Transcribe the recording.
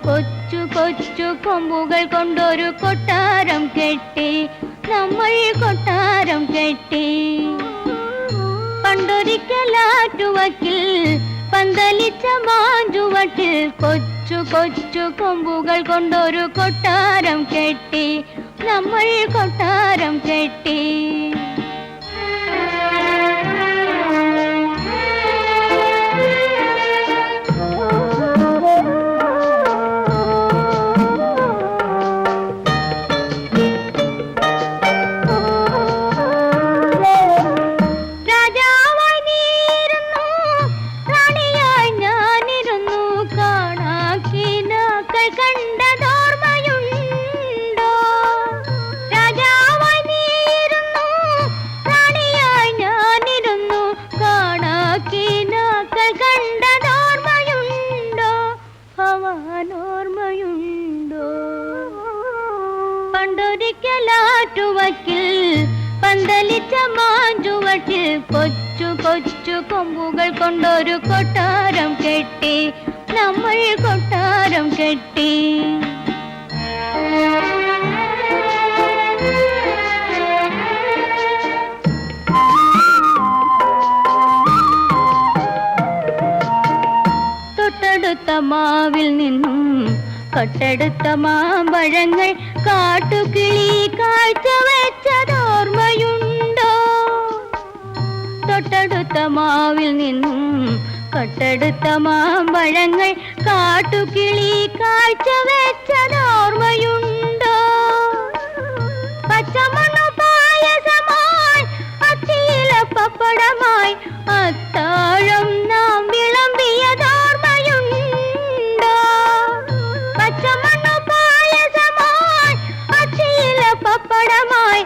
കൊച്ചു കൊച്ചു കൊമ്പുകൾ കൊണ്ടൊരു കൊട്ടാരം കെട്ടി നമ്മൾ കൊട്ടാരം കെട്ടി. പണ്ടൊരിക്കലാറ്റുവക്കിൽ പന്തലിച്ച മാഞ്ചുവട്ടിൽ കൊച്ചു കൊച്ചു കൊമ്പുകൾ കൊണ്ടൊരു കൊട്ടാരം കെട്ടി നമ്മൾ കൊട്ടാരം കെട്ടി. പണ്ടൊരിക്കലാറ്റുവക്കിൽ പന്തലിച്ച മാഞ്ചുവട്ടിൽ കൊച്ചു കൊച്ചു കൊമ്പുകൾ കൊണ്ടൊരു കൊട്ടാരം കെട്ടി നമ്മൾ കൊട്ടാരം കെട്ടി. തൊട്ടടുത്ത മാവിൽ നിന്നും കട്ടെടുത്ത മാമ്പഴങ്ങൾ കാട്ടുകിളി കാഴ്ച വെച്ചതോർമ്മയുണ്ടോ? തൊട്ടടുത്ത മാവിൽ നിന്നും കട്ടെടുത്ത മാമ്പഴങ്ങൾ കാട്ടുകിളി കാഴ്ച വെച്ചതോർമ്മയുണ്ടോ? പച്ചമണ്ണു പായസമായി അച്ചിയില പപ്പടമായി അത്താഴം നാം വിളമ്പിയതോർമ്മയുണ്ടോ? പച്ചമണ്ണു പായസമായി അച്ചിയില പപ്പടമായി